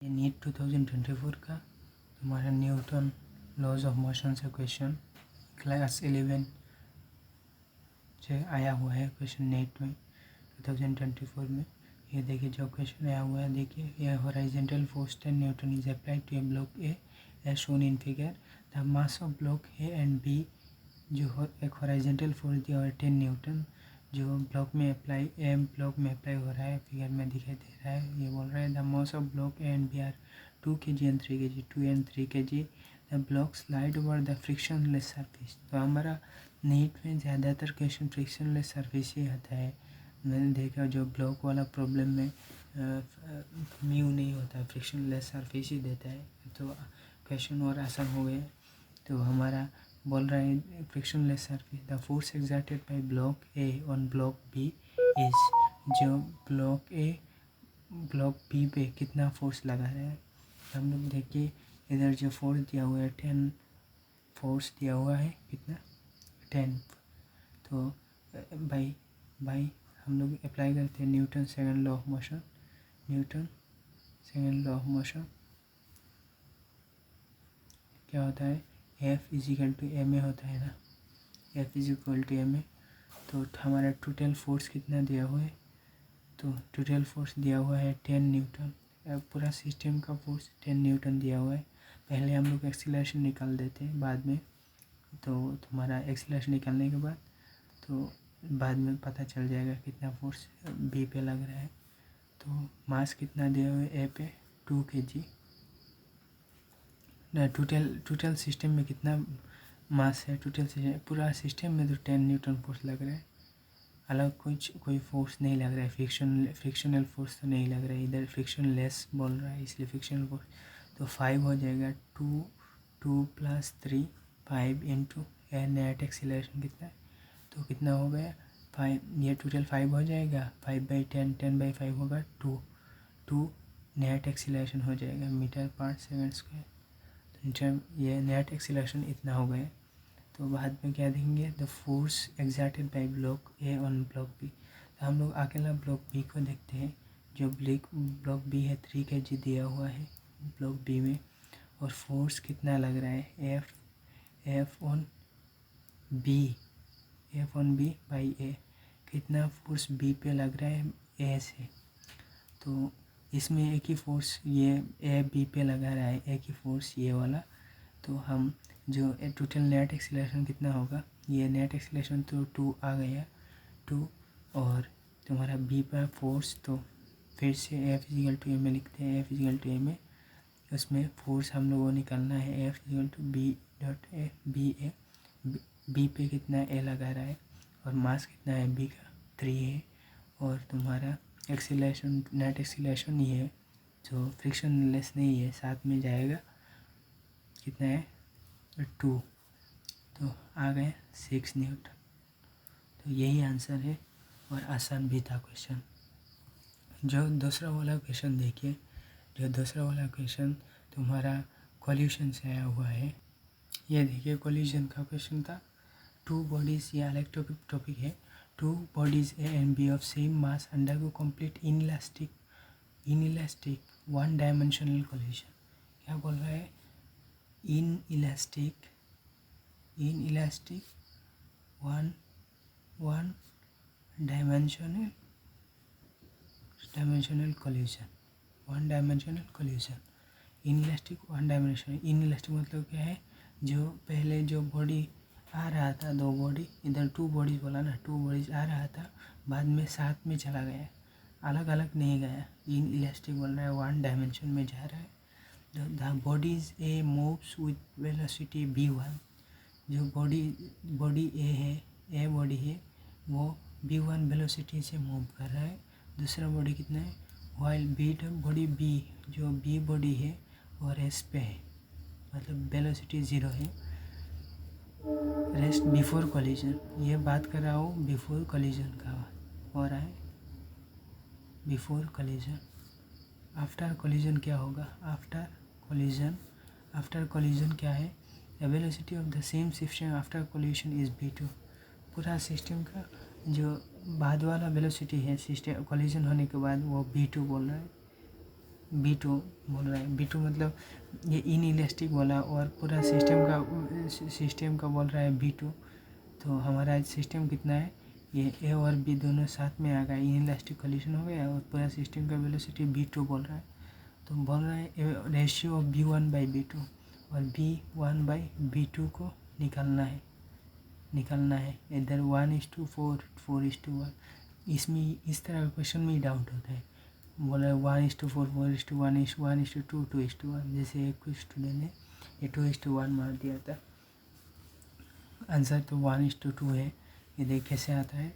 ये नीट 2024 का तुम्हारा न्यूटन लॉज ऑफ मोशन से क्वेश्चन क्लास 11 से आया हुआ है। क्वेश्चन नीट में 2024 में ये देखिए जो क्वेश्चन आया हुआ है, देखिए ये horizontal force 10 newton is applied to a block A as shown in figure. The mass of block A and B, जो एक हॉरिजॉन्टल फोर्स दिया हुआ है 10 न्यूटन, जो ब्लॉक में अप्लाई हो रहा है, फिगर में दिखाई दे रहा है। ये बोल रहा है the mass of block A and B are 2 kg and 3 kg, 2 and 3 kg। The block slide over the frictionless surface. तो हमारा नीट में ज़्यादातर क्वेश्चन फ्रिक्शनलेस सरफेस ही आता है। मैंने देखा जो ब्लॉक वाला प्रॉब्लम में म्यू नहीं होता, फ्रिक्शनलेस सरफेस ही देता है, तो क्वेश्चन और आसान हो गए। तो हमारा बोल रहा है frictionless surface, the force exerted by block A on block B is, जो ब्लॉक ए ब्लॉक बी पे कितना फोर्स लगा रहा है। हम लोग देखिए इधर जो फोर्स दिया हुआ है 10 फोर्स दिया हुआ है, कितना 10। तो बाई हम लोग अप्लाई करते हैं Newton second law of motion. Newton second law of motion क्या होता है, F equal to M A होता है ना, F equal to M A. तो हमारा टोटल फोर्स कितना दिया हुआ है, तो टोटल फोर्स दिया हुआ है 10 न्यूटन। पूरा सिस्टम का फोर्स 10 न्यूटन दिया हुआ है। पहले हम लोग एक्सीलरेशन निकाल देते हैं बाद में, तो तुम्हारा एक्सीलरेशन निकालने के बाद तो बाद में पता चल जाएगा कितना फोर्स बी पे लग रहा है। तो मास कितना दिया हुआ है ए पे 2 kg। टोटल सिस्टम में कितना मास है, पूरा सिस्टम में तो 10 न्यूटन फोर्स लग रहा है। अलग कोई फोर्स नहीं लग रहा है, फ्रिक्शनल फोर्स तो नहीं लग रहा है, इधर फ्रिक्शन लेस बोल रहा है, इसलिए फ्रिक्शनल फोर्स तो 5 हो जाएगा। 2 + 3 5 इंटू नेट एक्सीलरेशन कितना है, तो कितना हो गया 5, ये टोटल 5 हो जाएगा। 5/10, 10/5 होगा 2 नेट एक्सीलरेशन हो जाएगा मीटर/सेकंड स्क्वायर। ये नेट एक्सीलरेशन इतना हो गया। तो बाद में क्या देखेंगे, the force exerted by block A on block B. तो हम लोग अकेला ब्लॉक बी को देखते हैं। जो ब्लॉक बी है 3 kg दिया हुआ है ब्लॉक बी में, और फोर्स कितना लग रहा है एफ ऑन बी बाई ए, कितना फोर्स बी पे लग रहा है ए से। तो इसमें एक ही फोर्स ये ए बी पे लगा रहा है, एक ही फोर्स ये वाला। तो हम जो टोटल नेट एक्सीलरेशन कितना होगा, ये नेट एक्सीलरेशन तो 2 आ गया 2, और तुम्हारा बी पर फोर्स, तो फिर से F equal to M A लिखते हैं। F equal to M A, उसमें फोर्स हम लोगों को निकालना है एफ इजिकल टू बी पे कितना ए लगा रहा है, और मास कितना है बी का 3 है, और तुम्हारा एक्सीलरेशन नेट एक्सीलरेशन ये है जो फ्रिक्शनलेस नहीं है, साथ में जाएगा, कितना है 2, तो आ गए 6 न्यूटन। तो यही आंसर है, और आसान भी था क्वेश्चन। जो दूसरा वाला क्वेश्चन देखिए, जो दूसरा वाला क्वेश्चन तुम्हारा कॉल्यूशन से आया हुआ है। ये देखिए कॉल्यूशन का क्वेश्चन था। 2 बॉडीज, ये अलग टॉपिक है। 2 bodies A and B of same mass undergo complete inelastic 1 dimensional collision. क्या बोल रहा है, inelastic 1 dimensional collision, 1 dimensional collision. Inelastic 1 dimensional, inelastic मतलब क्या है, जो पहले जो बॉडी आ रहा था, 2 बॉडी, इधर 2 बॉडीज बोला ना, 2 बॉडीज आ रहा था, बाद में साथ में चला गया, अलग अलग नहीं गया। इनइलास्टिक बोल रहा है 1 डायमेंशन में जा रहा है। The bodies A moves with velocity v1, जो बॉडी ए बॉडी है वो v1 वेलोसिटी से मूव कर रहा है। दूसरा बॉडी कितना है, वाइल बॉडी बी, जो बी बॉडी है वो रेस्ट पे है, मतलब वेलोसिटी 0 है। रेस्ट बिफोर कॉलिजन, ये बात कर रहा हूँ बिफोर कॉलिजन का हो रहा है, बिफोर कॉलिजन। आफ्टर कॉलिजन क्या होगा, आफ्टर कॉलिजन क्या है, the velocity of the same system after collision is v2। पूरा सिस्टम का जो बाद वाला वेलोसिटी है सिस्टम कॉलिजन होने के बाद वो v2 बोल रहा है। B2 बोल रहा है। B2 मतलब ये इनइलास्टिक बोला और पूरा सिस्टम का बोल रहा है B2। तो हमारा सिस्टम कितना है, ये A और B दोनों साथ में आ गया, इनइलास्टिक कोलिशन हो गया और पूरा सिस्टम का वेलोसिटी B2 बोल रहा है। तो बोल रहा है रेशियो ऑफ B1/B2 और B1/B2 को निकालना है इधर 1:4, 4:1। इसमें इस तरह का क्वेश्चन में डाउट होता है, बोला 1:4, 4:1, 1:2, 2:1। जैसे एक स्टूडेंट ने ये 2:1 मार दिया था, आंसर तो 1:2 है। ये देख कैसे आता है।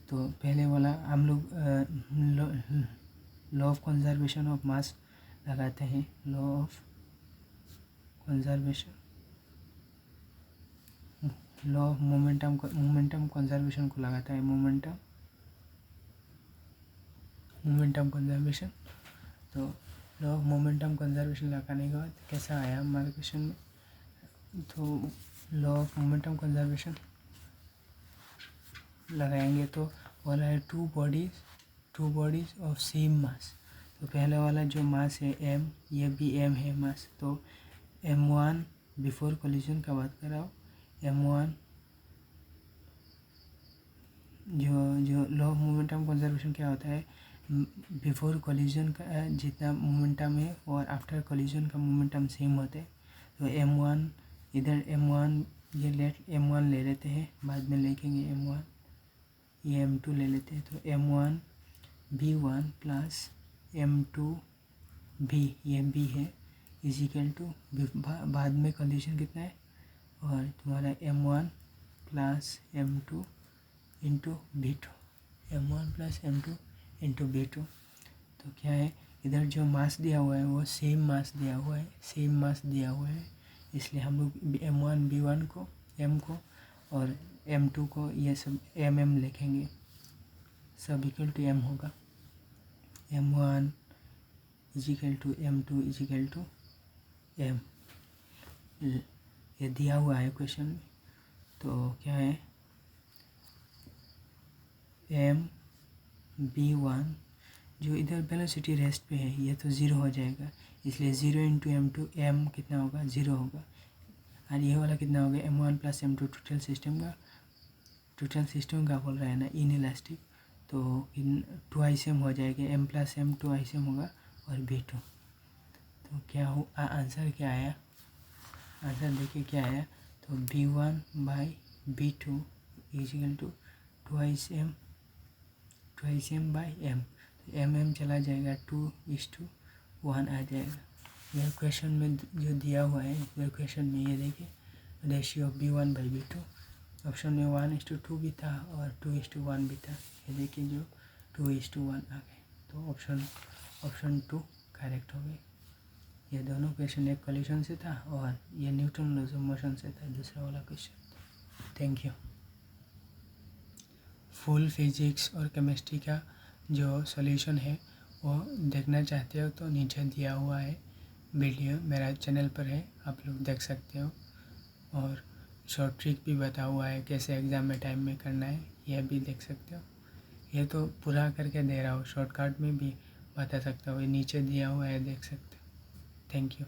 तो पहले वाला हम लोग law of conservation of mass लगाते हैं, लॉ ऑफ मोमेंटम कंजर्वेशन को लगाता है, मोमेंटम कंजर्वेशन। तो लॉ ऑफ मोमेंटम कंजर्वेशन लगाने के बाद कैसा आया हमारे क्वेश्चन में, तो लॉ ऑफ मोमेंटम कंजर्वेशन लगाएंगे तो बोला है टू बॉडीज ऑफ सेम मास। तो पहले वाला जो मास है m, ये भी m है मास। तो m1 बिफोर कोलिजन का बात कर रहा हूँ, m1 जो लॉ ऑफ मोमेंटम कंजर्वेशन क्या होता है, बिफोर कोलिजन का जितना मोमेंटम है और आफ्टर कोलिजन का मोमेंटम सेम होते हैं। तो m1 इधर m1 ये m1 ले लेते हैं, बाद में लिखेंगे m1, ये m2 ले लेते हैं। तो m1 b1 plus m2 b, ये b है, इजिकल टू बाद में कंडीशन कितना है, और तुम्हारा m1 plus m2 into b2, m1 plus m2 into b2। तो क्या है, इधर जो मास दिया हुआ है वो सेम मास दिया हुआ है, इसलिए हम लोग m1 b1 को m को और m2 को ये सब mm लिखेंगे, सब इक्वल टू m होगा। m1 equal to m2 equal to m, ये दिया हुआ है क्वेश्चन में। तो क्या है, m b1 जो इधर वेलोसिटी रेस्ट पे है ये तो 0 हो जाएगा, इसलिए 0 इंटू m2 m कितना होगा, 0 होगा। और ये वाला कितना हो गया, m1 plus m2 total system का बोल रहा है ना इनइलास्टिक, तो इन 2 m हो जाएगा, m प्लस m 2 होगा और b2। तो क्या हो आंसर क्या आया, आंसर देखिए क्या आया। तो b1/b2 इजिकल टू 2m/m, तो m चला जाएगा, 2:1 आ जाएगा। यह क्वेश्चन में जो दिया हुआ है, यह क्वेश्चन में ये देखिए रेशियो ऑफ b1/b2, ऑप्शन में 1:2 भी था और 2:1 भी था, ये देखिए जो 2:1 आ गए। तो ऑप्शन 2 करेक्ट हो गई। ये दोनों क्वेश्चन एक कोलिशन से था और ये न्यूटन लॉज ऑफ मोशन से था, दूसरा वाला question. Thank you. Full physics और केमिस्ट्री का जो सॉल्यूशन है वो देखना चाहते हो तो नीचे दिया हुआ है वीडियो, मेरा चैनल पर है, आप लोग देख सकते हो। और शॉर्ट ट्रिक भी बता हुआ है कैसे एग्ज़ाम में टाइम में करना है, यह भी देख सकते हो। ये तो पूरा करके दे रहा हूँ, शॉर्टकट में भी बता सकता हूँ, ये नीचे दिया हुआ है, देख सकते हो। Thank you.